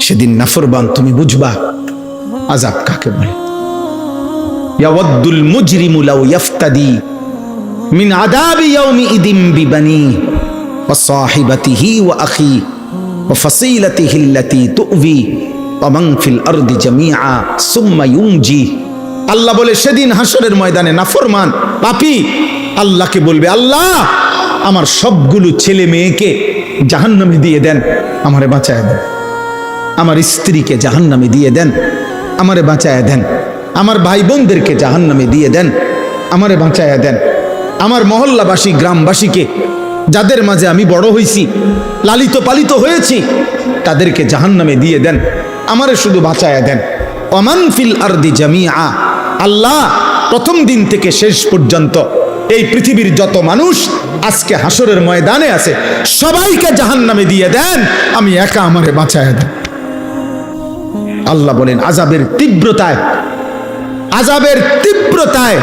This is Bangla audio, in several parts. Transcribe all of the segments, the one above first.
সেদিন নাফরমান তুমি বুঝবা আযাব কাকে বলে। ইয়াওয়াদ্দুল মুজরিমু লাউ ইয়াফতাদি মিন আযাবি ইয়াউমিইদিন বিবানি ওয়া সাহিবাতিহি ওয়া আখি ওয়া ফাসিলাতিহি আল্লাতী তু'বি ওয়া মান ফিল আরদি জামিআ সুম্মা ইউনজি। আল্লাহ বলে সেদিন হাসরের ময়দানে নাফরমান পাপী আল্লাহকে বলবে, আল্লাহ আমার সবগুলো ছেলে মেয়েকে জাহান্নামে দিয়ে দেন, আমারে বাঁচায় দেন। আমার স্ত্রীকে জাহান্নামে দিয়ে দেন, আমারে বাঁচায় দেন। আমার ভাই বোনদেরকে জাহান্নামে দিয়ে দেন, আমারে বাঁচায় দেন। আমার মহল্লাবাসী গ্রামবাসীকে, যাদের মাঝে আমি বড় হয়েছি, লালিত পালিত হয়েছি, তাদেরকে জাহান্নামে দিয়ে দেন, আমারে শুধু বাঁচায় দেন। ওমান ফিল আরদি জামিআ, আল্লাহ প্রথম দিন থেকে শেষ পর্যন্ত এই পৃথিবীর যত মানুষ আজকে হাসরের ময়দানে আছে সবাইকে জাহান্নামে দিয়ে দেন, আমি একা আমারে বাঁচায় দেন। আল্লাহ বলেন আযাবের তীব্রতায়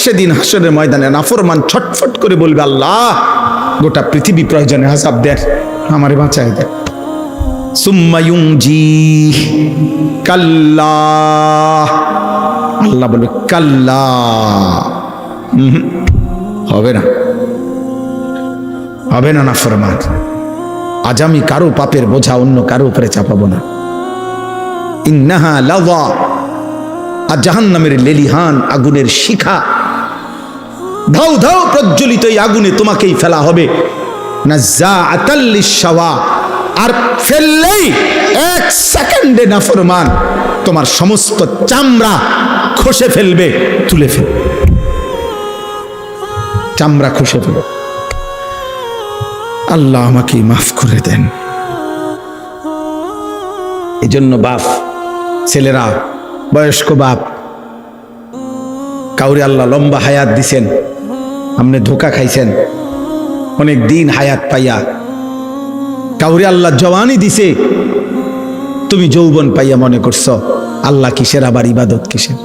সেদিন হাসরের ময়দানে নাফরমান ছটফট করে বলবে, আল্লাহ গোটা পৃথিবী প্রয়োজনে আযাব দেন, আমারে বাঁচায় দেন। সুম্মা ইউনজি, কাল্লা, আল্লাহ বলবে কাল্লা, হবে না, হবে না নাফরমান। আজ আমি কারো পাপের বোঝা অন্য কারো উপরে চাপাবো না। ইন্নাহা লাযা, আর জাহান্নামের লেলিহান আগুনের শিখা ধাউ ধাউ প্রজ্বলিত এই আগুনে তোমাকেই ফেলা হবে। নাযাআতাল লিশাওয়া, আর ফেললেই এক সেকেন্ডে নাফরমান তোমার সমস্ত চামড়া খসে ফেলবে, তুলে ফেলবে, চামড়া খসে ফেলবে। আল্লাহ আমাকে মাফ করে দেন। এজন্য বাপ, ছেলেরা, বয়স্ক বাপ, কাউরে আল্লাহ লম্বা হায়াত দিছেন, আপনি ধোকা খাইছেন অনেক দিন হায়াত পাইয়া। কাউরে আল্লাহ জওয়ানি দিছে, তুমি যৌবন পাইয়া মনে করছো আল্লাহ কিসের, আবার ইবাদত কিসের,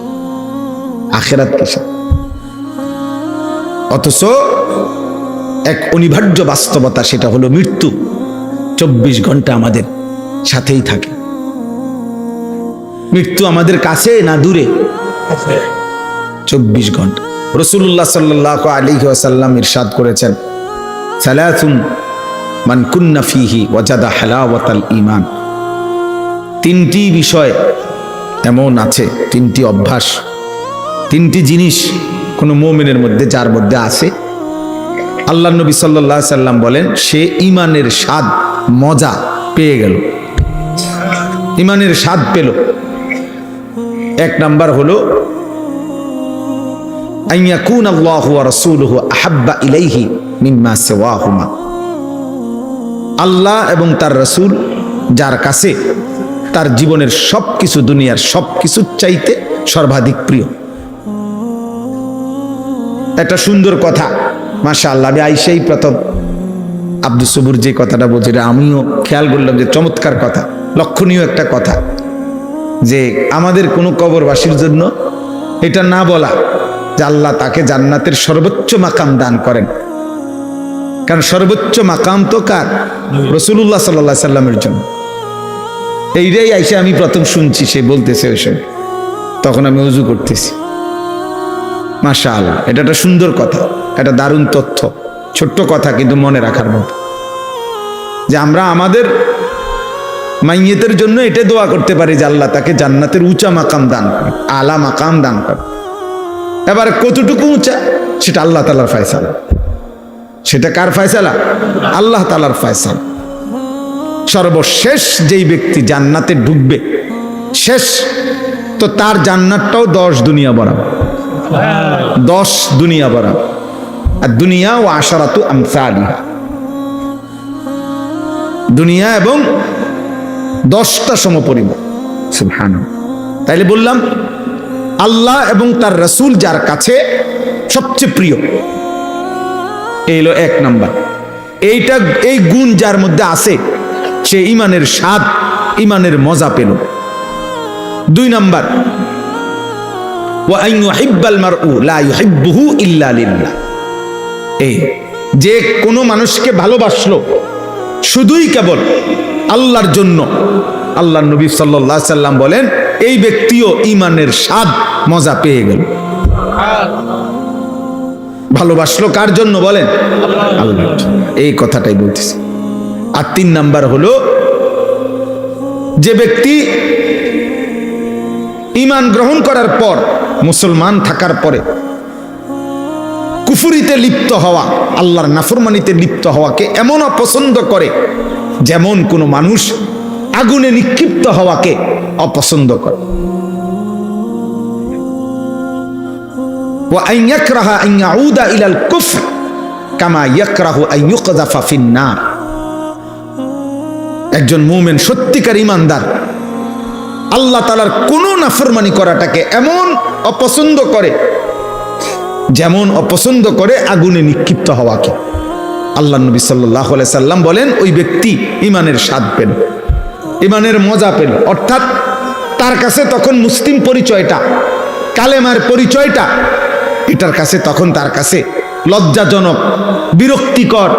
আখিরাত কিসের। অথচ এক অনিবার্য বাস্তবতা, সেটা হলো মৃত্যু 24 ঘন্টা আমাদের সাথেই থাকে। মৃত্যু আমাদের কাছে না দূরে? 24 ঘন্টা। রাসূলুল্লাহ সাল্লাল্লাহু আলাইহি ওয়াসাল্লাম ইরশাদ করেছেন, সালাতুন মান কুন্না ফীহি ওয়াজাদা হালাওয়াতাল ঈমান। তিনটি বিষয় এমন আছে, তিনটি অভ্যাস, তিনটি জিনিস কোন মুমিনের মধ্যে, যার মধ্যে আছে, আল্লাহ নবী সাল্লাল্লাহু আলাইহি সাল্লাম বলেন সে ঈমানের স্বাদ মজা পেয়ে গেল, ঈমানের স্বাদ পেল। এক নাম্বার হলো আইয়াকুন আল্লাহু ওয়া রাসূলুহু আহাব্বা ইলাইহি মিম্মা সিওয়াহুমা। আল্লাহ এবং তার রাসূল যার কাছে তার জীবনের সবকিছু, দুনিয়ার সবকিছুর চাইতে সর্বাধিক প্রিয়। একটা সুন্দর কথা, মাশাআল্লাহ। আমি আইসাই প্রথম আব্দুস সবুর যে কথাটা বলছে, আমিও খেয়াল করলাম যে চমৎকার কথা, লক্ষণীয় একটা কথা, যে আমাদের কোনো কবরবাসীর জন্য এটা না বলা যে আল্লাহ তাকে জান্নাতের সর্বোচ্চ মাকাম দান করেন। কারণ সর্বোচ্চ মাকাম তো কার? রাসূলুল্লাহ সাল্লাল্লাহু আলাইহি সাল্লামের জন্য। এইটাই আইসা আমি প্রথম শুনছি, সে বলতেছে ওই সময়, তখন আমি ওযু করতেছি। মাশাআল্লাহ, এটা একটা সুন্দর কথা, একটা দারুণ তথ্য, ছোট্ট কথা কিন্তু মনে রাখার মতো, যে আমরা আমাদের মাইয়েতের জন্য এটা দোয়া করতে পারি যে আল্লাহ তাকে জান্নাতের উঁচা মাকাম দান করে, আলা মাকাম দান করে। এবার কতটুকু উঁচা সেটা আল্লাহ তাআলার ফয়সালা। সেটা কার ফয়সালা? আল্লাহ তাআলার ফয়সালা। সর্বশেষ যেই ব্যক্তি জান্নাতে ঢুকবে, শেষ, তো তার জান্নাতটাও 10 দুনিয়া বরাবর, 10 দুনিয়া বরাবর। আর দুনিয়া ও আশারাতু আমসালিহা, দুনিয়া এবং 10টা সমপরিমাণ। সুবহানাল্লাহ। তাইলে বললাম আল্লাহ এবং তার রাসূল যার কাছে সবচেয়ে প্রিয়, এই হলো এক নাম্বার। এইটা, এই গুণ যার মধ্যে আছে, সে ঈমানের স্বাদ, ঈমানের মজা পেল। 2 নাম্বার, ওয়া আন ইউহিব্বাল মারউ লা ইউহিব্বুহু ইল্লা লিল্লাহ। এই যে কোনো মানুষকে ভালোবাসলো শুধুই কেবল আল্লাহর জন্য, আল্লাহ নবী সাল্লাল্লাহু আলাইহি সাল্লাম বলেন এই ব্যক্তিও ঈমানের স্বাদ মজা পেয়ে গেল। ভালোবাসলো কার জন্য বলেন? আল্লাহর জন্য। এই কথাটাই বলতেছি। আর 3 নাম্বার হলো যে ব্যক্তি ঈমান গ্রহণ করার পর, মুসলমান থাকার পরে কুফরিতে লিপ্ত হওয়া, আল্লাহর নাফরমানিতে লিপ্ত হওয়াকে এমন অপছন্দ করে যেমন কোনো মানুষ আগুনে নিক্ষিপ্ত হওয়াকে অপছন্দ করে। ওয়া আন ইয়াকরাহা আন ইয়াউদা ইলাল কুফর কামা ইয়াকরাহু আন ইউকযাফা ফিন নার। একজন মুমিন সত্যিকার ঈমানদার আল্লাহ তাআলার কোনো নাফরমানি করাটাকে এমন অপছন্দ করে যেমন অপছন্দ করে আগুনে নিক্ষিপ্ত হওয়াকে। আল্লাহ নবী সাল্লাল্লাহু আলাইহি সাল্লাম বলেন ওই ব্যক্তি ঈমানের স্বাদ পেল, ঈমানের মজা পেল। অর্থাৎ তার কাছে তখন মুসলিম পরিচয়টা, কালেমার পরিচয়টা, এটার কাছে তখন তার কাছে লজ্জাজনক, বিরক্তিকর,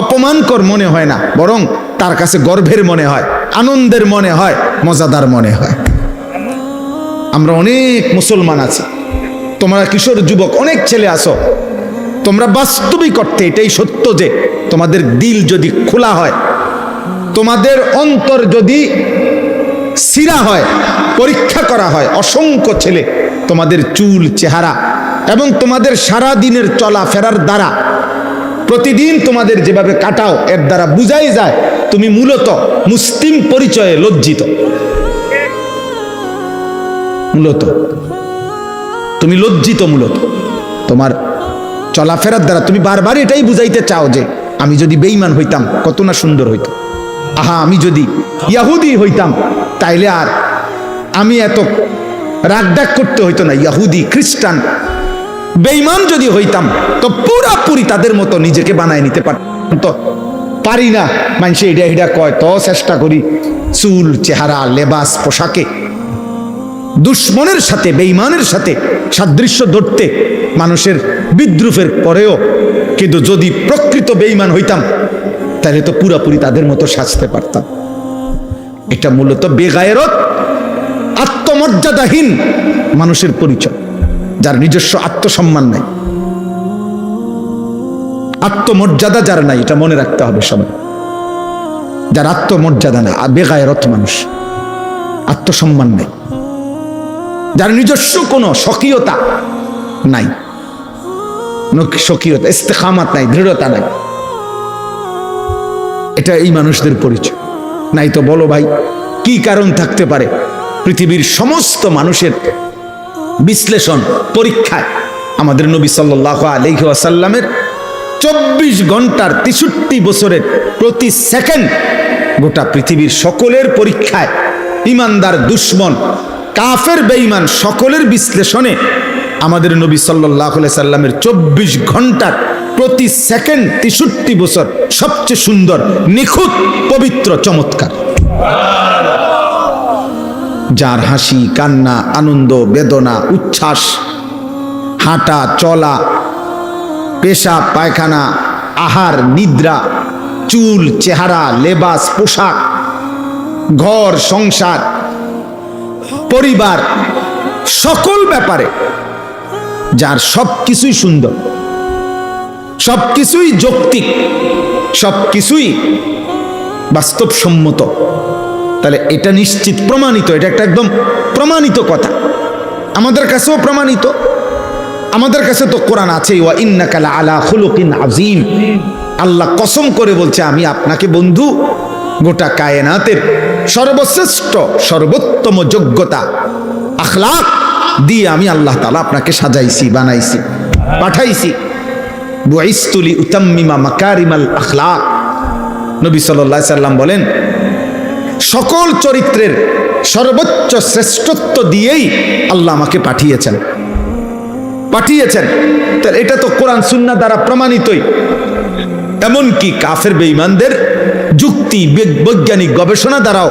অপমানকর মনে হয় না, বরং তার কাছে গর্বের মনে হয়, আনন্দের মনে হয়, মজাদার মনে হয়। আমরা অনেক মুসলমান আছি, তোমরা কিশোর যুবক অনেক ছেলে আসো, তোমরা বাস্তবিক অর্থে এটাই সত্য যে তোমাদের দিল যদি খোলা হয়, তোমাদের অন্তর যদি সিরা হয়, পরীক্ষা করা হয়, অসংখ্য ছেলে তোমাদের চুল, চেহারা এবং তোমাদের সারা দিনের চলা ফেরার দ্বারা, প্রতিদিন তোমাদের যেভাবে কাটাও, এর দ্বারা বুঝাই যায় তুমি মূলত মুসলিম পরিচয়ে লজ্জিত। মূলত তুমি লজ্জিত, মূলত তোমার চলাফেরার দ্বারা তুমি বারবার এটাই বুঝাইতে চাও যে আমি যদি বেঈমান হইতাম কত না সুন্দর হইতো, আহা আমি যদি ইয়াহুদি হইতাম তাইলে আর আমি এত রাগডাক করতে হইতো না। ইয়াহুদি, খ্রিস্টান, বেঈমান যদি হইতাম তো পুরাপুরি তাদের মতো নিজেকে বানায় নিতে পারতাম, তো পারি না। মানুষে এটা এটা কয়, তো চেষ্টা করি চুল, চেহারা, লেবাস, পোশাকে দুশ্মনের সাথে, বেঈমানের সাথে সাদৃশ্য ধরতে মানুষের বিদ্রুপের পরেও, কিন্তু যদি প্রকৃত বেঈমান হইতাম তাহলে তো পুরাপুরি তাদের মতো সাজতে পারতাম। এটা মূলত বেগায়রত, আত্মমর্যাদাহীন মানুষের পরিচয়, যার নিজস্ব আত্মসম্মান নাই, আত্মমর্যাদা যার নাই, এটা মনে রাখতে হবে সবাই। যার আত্মমর্যাদা না, বেগায়রত মানুষ, আত্মসম্মান নাই, যার নিজস্ব কোনো স্বকীয়তা নাই, স্বকীয়তা, ইস্তেকামাত নাই, দৃঢ়তা নাই, এটা এই মানুষদের পরিচয়। নাই তো বলো ভাই কি কারণ থাকতে পারে? পৃথিবীর সমস্ত মানুষের বিশ্লেষণ, পরীক্ষায় আমাদের নবী সাল্লাল্লাহু আলাইহি ওয়াসাল্লামের 24 ঘন্টার 63 বছরের প্রতি সেকেন্ড গোটা পৃথিবীর সকলের পরীক্ষায়, ইমানদার, দুশ্মন, কাফের, বেঈমান সকলের বিশ্লেষণে আমাদের নবী সাল্লাল্লাহু আলাইহি সাল্লামের 24 ঘন্টার প্রতি সেকেন্ড 63 বছর সবচেয়ে সুন্দর, নিখুঁত, পবিত্র, চমৎকার। যার হাসি, কান্না, আনন্দ, বেদনা, উচ্ছ্বাস, হাঁটা, চলা, পেশাব, পায়খানা, আহার, নিদ্রা, চুল, চেহারা, লেবাস, পোশাক, ঘর, সংসার, পরিবার, সকল ব্যাপারে যার সবকিছুই সুন্দর, সবকিছুই যৌক্তিক, সবকিছুই বাস্তবসম্মত, তাহলে এটা নিশ্চিত প্রমাণিত, এটা একটা একদম প্রমাণিত কথা, আমাদের কাছেও প্রমাণিত। আমাদের কাছে তো কোরআন আছে, ওয়া ইন্নাকা লাআলা খুলুকিন আযীম। আল্লাহ কসম করে বলছে আমি আপনাকে বন্ধু গোটা কায়নাতের সর্বশ্রেষ্ঠ, সর্বোত্তম যোগ্যতা, আখলাক দিয়ে আমি আল্লাহ তাআলা আপনাকে সাজাইছি, বানাইছি, পাঠাইছি। বুইসতু লিউতাম্মিমা মাকারিমাল আখলাক। নবী সাল্লাল্লাহু আলাইহি সাল্লাম বলেন সকল চরিত্রের সর্বোচ্চ শ্রেষ্ঠত্ব দিয়েই আল্লাহ আমাকে পাঠিয়েছেন। তাহলে এটা তো কোরআন সুন্নাহ দ্বারা প্রমাণিতই। এমনকি কাফের বেঈমানদের যুক্তি, বৈজ্ঞানিক গবেষণা দ্বারাও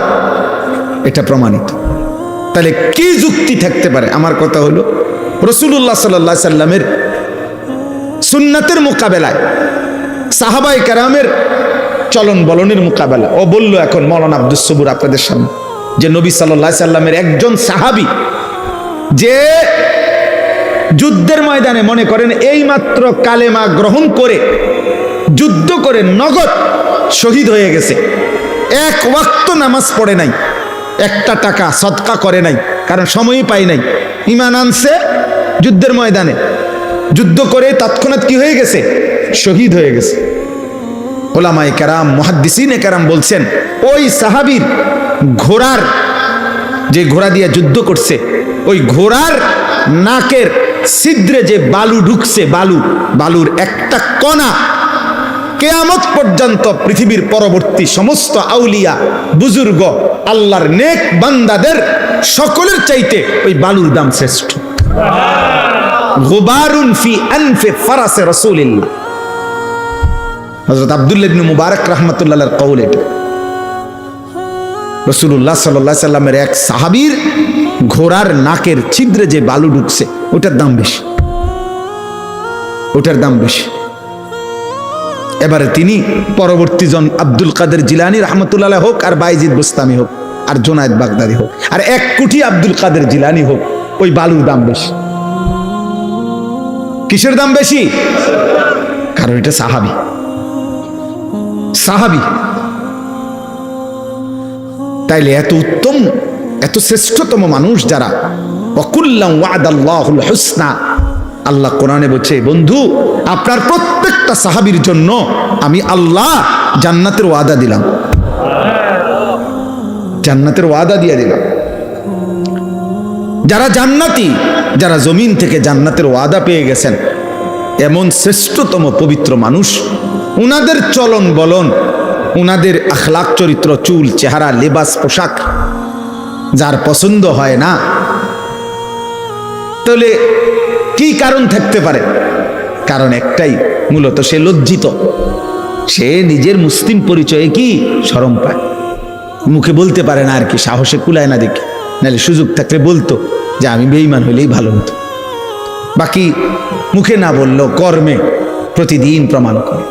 এটা প্রমাণিত। তাহলে কি যুক্তি থাকতে পারে? আমার কথা হলো রাসূলুল্লাহ সাল্লাল্লাহু আলাইহি সাল্লামের সুন্নাতের মোকাবেলায় সাহাবায়ে কেরামের চলন বলনের মোকাবেলা। ও বলল এখন মৌলানা আব্দুস সবুর আপনাদের সামনে যে নবী সাল্লাল্লাহু আলাইহি সাল্লামের একজন সাহাবী যে যুদ্ধের ময়দানে মনে করেন এই মাত্র কালেমা গ্রহণ করে যুদ্ধ করে নগদ শহীদ হয়ে গেছে, এক ওয়াক্ত নামাজ পড়ে নাই, একটা টাকা সদকা করে নাই, কারণ সময়ই পাই নাই, ঈমান আনছে যুদ্ধের ময়দানে, যুদ্ধ করে তৎক্ষণাৎ কি হয়ে গেছে, শহীদ হয়ে গেছে। ওলামায়ে কেরাম মুহাদ্দিসিনে কেরাম বলছেন ওই সাহাবীর ঘোড়ার, যে ঘোড়া দিয়ে যুদ্ধ করছে, ওই ঘোড়ার নাকের ছিদ্রে যে বালু ঢুকছে, বালুর একটা কণা কিয়ামত পর্যন্ত পৃথিবীর পরবর্তী সমস্ত আউলিয়া বুজুর্গ আল্লাহর নেক বান্দাদের সকলের চাইতে ওই বালুর দাম শ্রেষ্ঠ। গুবারুন ফি আনফি ফারাসে রাসূলিল্লাহ, হযরত আব্দুল্লাহ ইবনে মুবারক রাহমাতুল্লাহ আলাইহির কওল। এটা রাসূলুল্লাহ সাল্লাল্লাহু আলাইহি সাল্লামের এক সাহাবীর ঘোড়ার নাকের ছিদ্রে যে বালু ঢুকছে ওটার দাম বেশি, ওটার দাম বেশি। এবারে তিনি পরবর্তী জন আব্দুল কাদের জিলানী রাহমাতুল্লাহ আলাইহি হোক, আর বাইজিদ বুস্তামি হোক, আর জুনায়েদ বাগদাদি হোক, আর 1 কোটি আব্দুল কাদের জিলানী হোক, ওই বালুর দাম বেশি। কিসের দাম বেশি? কারণ এটা সাহাবী, সাহাবী। তাইলে এত উত্তম, এত শ্রেষ্ঠতম মানুষ যারা, ওয়াকুল্লাম ওয়াদাল্লাহুল হুসনা, আল্লাহ কোরআনে বলছে বন্ধু আপনার প্রত্যেকটা সাহাবীর জন্য আমি আল্লাহ জান্নাতের ওয়াদা দিলাম, জান্নাতের ওয়াদা দিয়ে দিলাম। যারা জান্নাতি, যারা জমিন থেকে জান্নাতের ওয়াদা পেয়ে গেছেন, এমন শ্রেষ্ঠতম পবিত্র মানুষ, উনাদের চলন বলন, উনাদের আখলাক চরিত্র, চুল চেহারা লেবাস পোশাক যার পছন্দ হয় না, তাহলে কি কারণ থাকতে পারে? কারণ একটাই, মূলত সে লজ্জিত, সে নিজের মুসলিম পরিচয়ে কি শরম পায়, মুখে বলতে পারে না আর কি, সাহসে কুলায় না দেখে, নাহলে সুযোগ থাকলে বলতো যে আমি বেঈমান হইলেই ভালো হতো। বাকি মুখে না বললেও কর্মে প্রতিদিন প্রমাণ করে,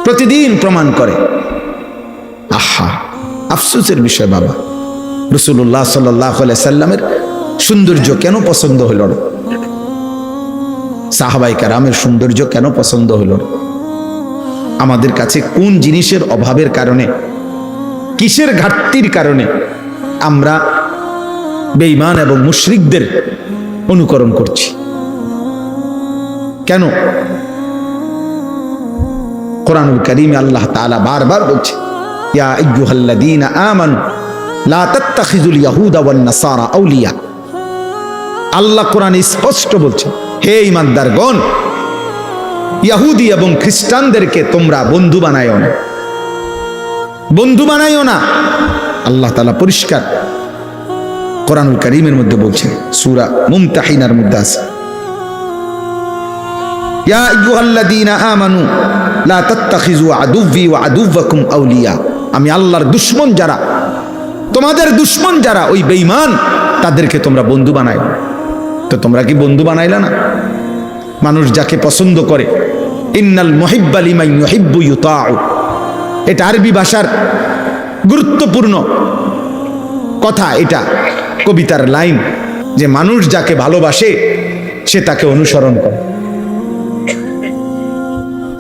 প্রতিদিন প্রমাণ করে। আহা, আফসোসের বিষয় বাবা, রাসূলুল্লাহ সাল্লাল্লাহু আলাইহি সাল্লামের সৌন্দর্য কেন পছন্দ হইল না? সাহাবায়ে কেরামের সৌন্দর্য কেন পছন্দ হইল না? আমাদের কাছে কোন জিনিসের অভাবের কারণে, কিসের ঘাটতির কারণে আমরা বেঈমান এবং মুশরিকদের অনুকরণ করছি? কেন? কোরআনুল কারীমে আল্লাহ তাআলা বারবার বলছে, ইয়া আইয়ুহাল্লাযীনা আমানু লা তাত্তাখিযুল ইয়াহুদা ওয়ান নাসারা আউলিয়া। আল্লাহ কোরআনে স্পষ্ট বলছে, হে ঈমানদারগণ, ইহুদি এবং খ্রিস্টানদেরকে তোমরা বন্ধু বানাইও না, বন্ধু বানাইও না। আল্লাহ তাআলা পরিষ্কার কোরআনুল কারীমের মধ্যে বলছেন, সূরা মুমতাহিনার মধ্যে আছে, ইয়া আইয়ুহাল্লাযীনা আমানু লা তাত্তাখিযু আদুওয়ি ওয়া আদুওয়াকুম আউলিয়া। আমি আল্লাহর দুশমন যারা, তোমাদের দুশমন যারা, ওই বেঈমান, তাদেরকে তোমরা বন্ধু বানাইও। তো তোমরা কি বন্ধু বানাইলা না? মানুষ যাকে পছন্দ করে, ইন্নাল মুহিব্বা লিমান ইউহিব্বু ইউতাউ, এটা আরবি ভাষার গুরুত্বপূর্ণ কথা, এটা কবিতার লাইন, যে মানুষ যাকে ভালোবাসে সে তাকে অনুসরণ করে।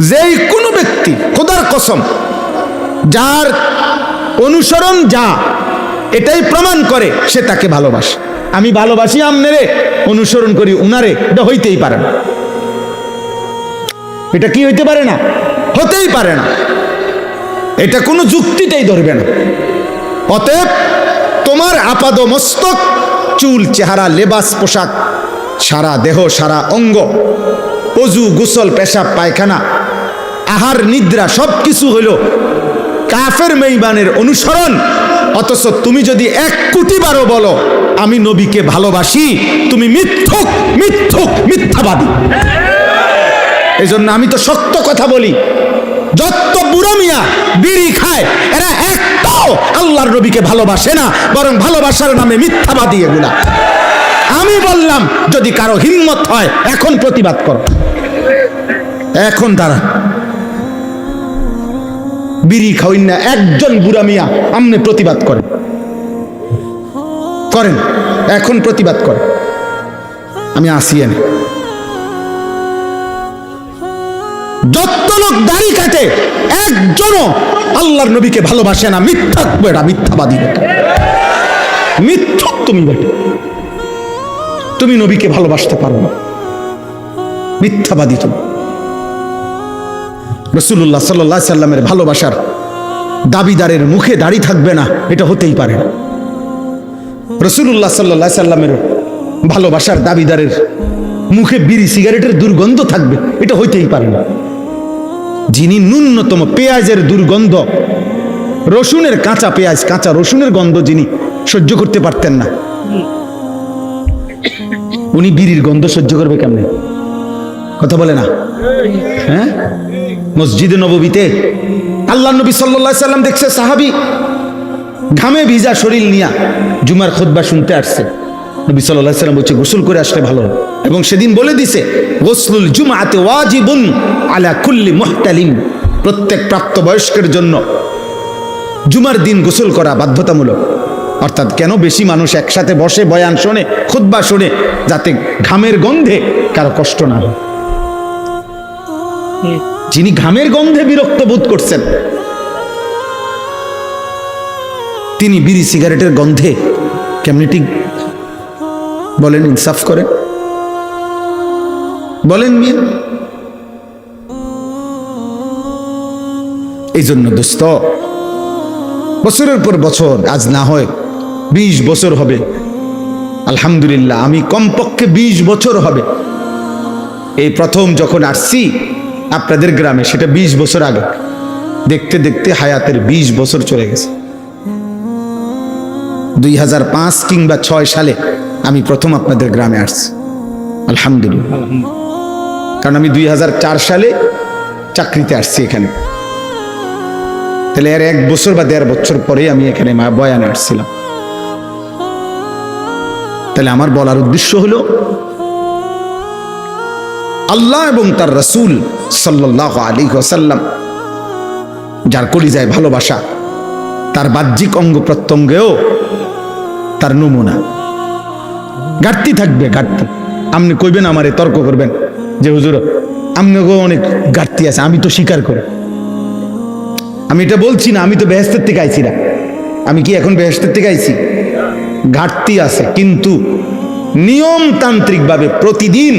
যেই কোনো ব্যক্তি, খোদার কসম, যার অনুসরণ যা, এটাই প্রমাণ করে সে তাকে ভালোবাসে। আমি ভালোবাসি আমনেরে, অনুসরণ করি উনারে, এটা হইতেই পারে না। এটা কি হইতে পারে না? হতেই পারে না। এটা কোনো যুক্তিতেই ধরবে না। অতএব তোমার আপাদ মস্তক, চুল চেহারা লেবাস পোশাক, সারা দেহ সারা অঙ্গ, অজু গোসল পেশাব পায়খানা আহার নিদ্রা সবকিছু হইল কাফের বেঈমানের অনুসরণ। অথচ তুমি যদি 1 কোটি বারও বলো আমি নবীকে ভালোবাসি, তুমি মিথ্যুক, মিথ্যুক, মিথ্যাবাদী। এই জন্য আমি তো শক্ত কথা বলি, যত বুড়ো মিয়া বিড়ি খায় এরা একটাও আল্লাহর নবীকে ভালোবাসে না, বরং ভালোবাসার নামে মিথ্যাবাদী এগুলা। আমি বললাম যদি কারো হিম্মত হয় এখন প্রতিবাদ করো, এখন তারা বিড়ি খাওয়াইন না, একজন বুড়া মিয়া আমনে প্রতিবাদ করেন, করেন এখন প্রতিবাদ করেন, আমি আসি এনে। যত লোক দাড়ি কাটে একজনও আল্লাহর নবীকে ভালোবাসে না, মিথ্যা বেটা, মিথ্যাবাদী বেটা, মিথ্যক তুমি বেটা, তুমি নবীকে ভালোবাসতে পারো না, মিথ্যাবাদী তুমি। রাসূলুল্লাহ সাল্লাল্লাহু আলাইহি সাল্লামের ভালোবাসার দাবিদারের মুখে দাড়ি থাকবে না, এটা হতেই পারে না। রাসূলুল্লাহ সাল্লাল্লাহু আলাইহি সাল্লামের ভালোবাসার দাবিদারের মুখে বিড়ি সিগারেটের দুর্গন্ধ থাকবে, এটা হইতেই পারে না। যিনি ন্যূনতম পেঁয়াজের দুর্গন্ধ, রসুনের কাঁচা পেঁয়াজ, কাঁচা রসুনের গন্ধ যিনি সহ্য করতে পারতেন না, উনি বিড়ির গন্ধ সহ্য করবে কেমনে? কথা বলে না? হ্যাঁ, মসজিদে নববীতে আল্লাহ নবী সাল্লাল্লাহু আলাইহি সাল্লাম দেখছে সাহাবী ঘামে ভিজা শরীর নিয়া জুমার খুতবা শুনতে আসছে। নবী সাল্লাল্লাহু আলাইহি সাল্লাম বলছে গোসল করে আসলে ভালো, এবং সেদিন বলে দিছে গোসলুল জুমআতি ওয়াজিবুন আলা কুল্লি মুহতালিম, প্রত্যেক প্রাপ্তবয়স্কের জন্য জুমার দিন গোসল করা বাধ্যতামূলক। অর্থাৎ কেন? বেশি মানুষ একসাথে বসে বয়ান শোনে, খুতবা শোনে, যাতে ঘামের গন্ধে কারো কষ্ট না হয়। যিনি ঘামের গন্ধে বিরক্ত বোধ করছেন, তিনি বিড়ি সিগারেটের গন্ধে কেমনি ঠিক বলেন? ইনসাফ করে বলেন মিয়া। এই জন্য দোস্ত, বছরের পর বছর, আজ না হয় 20 বছর হবে, আলহামদুলিল্লাহ, আমি কমপক্ষে 20 বছর হবে এই প্রথম যখন আসছি আপনাদের গ্রামে, সেটা 20 বছর আগে। দেখতে দেখতে হায়াতের 20 বছর চলে গেছে। 2005 কিংবা 6 সালে আমি প্রথম আপনাদের গ্রামে আসছি, আলহামদুলিল্লাহ। কারণ আমি 2004 সালে চাকরিতে আসছি এখানে, তাহলে এর 1 বছর বা 1.5 বছর পরে আমি এখানে বয়ানে আসছিলাম। তাহলে আমার বলার উদ্দেশ্য হলো, আল্লাহ এবং তার রাসূল সাল্লাল্লাহু আলাইহি ওয়াসাল্লাম যার কলিজায় ভালোবাসা, তার বাহ্যিক অঙ্গ প্রত্যঙ্গেও তার নমুনা। ঘাটতি থাকবে, ঘাটতি। আপনি কইবেন, আমারে তর্ক করবেন যে হুজুর আপনাকেও অনেক ঘাটতি আছে, আমি তো স্বীকার করি। আমি এটা বলছি না, আমি তো বেহেশতের থেকে আইছি না। আমি কি এখন বেহেশতের থেকে আইছি? ঘাটতি আছে, কিন্তু নিয়মতান্ত্রিকভাবে প্রতিদিন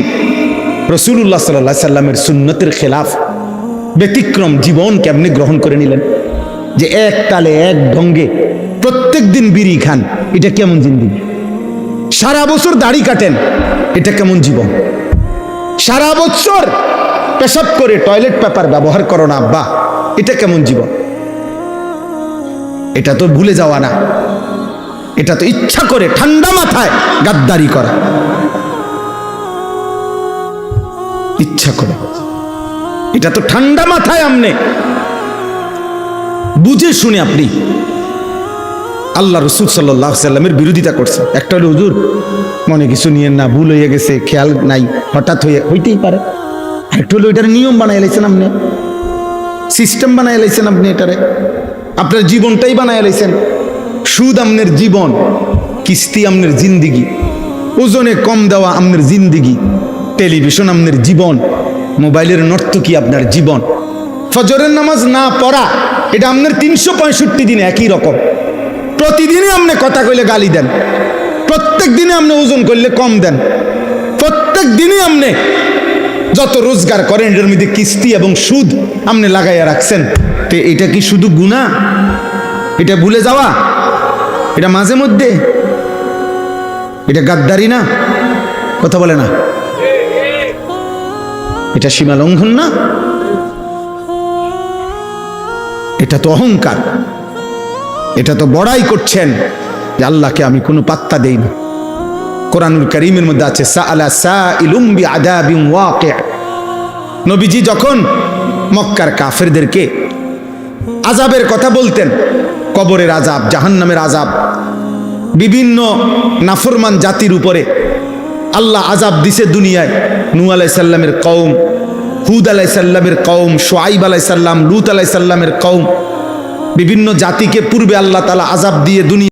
রাসূলুল্লাহ সাল্লাল্লাহু আলাইহি সাল্লামের সুন্নতের খেলাফ, ব্যতিক্রম জীবন কেমনে গ্রহণ করে নিলেন, যে এক তালে এক ঢঙ্গে প্রত্যেক দিন বিড়ি খান, এটা কেমন জিন্দেগি? সারা বছর দাড়ি কাটেন, এটা কেমন জীবন? সারা বছর পেশাব করে টয়লেট পেপার ব্যবহার করো না আব্বা, এটা কেমন জীবন? এটা তো ভুলে যাওয়া না, এটা তো ইচ্ছা করে ঠান্ডা মাথায় গাদ্দারি করা, ইচ্ছা করে। এটা তো ঠান্ডা মাথায় আমনে বুঝে শুনে আপনি আল্লাহ রাসূল সাল্লাল্লাহু আলাইহি সাল্লামের বিরোধিতা করছে। একটা হলো হুজুর মনে কিছু নিয়েন না, ভুল হয়ে গেছে, খেয়াল নাই, হঠাৎ হইতেই পারে। আরেকটা হলো এটার নিয়ম বানাই লাইছেন আপনি, সিস্টেম বানাই লাইছেন আপনি, এটারে আপনার জীবনটাই বানাই লাইছেন। সুদ আমনের জীবন, কিস্তি আমনের জিন্দিগি, ওজনে কম দেওয়া আমনের জিন্দিগি, টেলিভিশন আমনের জীবন, মোবাইলের নর্তকী আপনার জীবন, ফজরের নামাজ না পড়া, এটা আপনার 365 দিন একই রকম। প্রতিদিনই আপনি কথা কইলে গালি দেন, প্রত্যেক দিনে আপনি ওজন করলে কম দেন, প্রত্যেক দিনই আপনি যত রোজগার করেন এটার মধ্যে কিস্তি এবং সুদ আপনি লাগাইয়া রাখছেন। তো এটা কি শুধু গুনাহ? এটা ভুলে যাওয়া? এটা মাঝে মধ্যে? এটা গাদ্দারি না? কথা বলে না? এটা সীমা লঙ্ঘন না? এটা তো অহংকার, এটা তো বড়াই করছেন যে আল্লাহকে আমি কোনো পাত্তা দেই না। কোরআনুল কারীমের মধ্যে আছে সাআলা সাইলুম বিআযাবিন ওয়াকি'। নবীজি যখন মক্কার কাফেরদেরকে আযাবের কথা বলতেন, কবরের আযাব, জাহান্নামের আযাব, বিভিন্ন নাফরমান জাতির উপরে আল্লাহ আযাব দিছে দুনিয়ায়। নূহ আলাইহিস সালামের কওম, হুদ আলাইহিস সালামের কওম, শুআইব আলাইহিস সালাম, লূত আলাইহিস সালামের কওম, বিভিন্ন জাতিকে পূর্বে আল্লাহ তাআলা আযাব দিয়ে দুনিয়া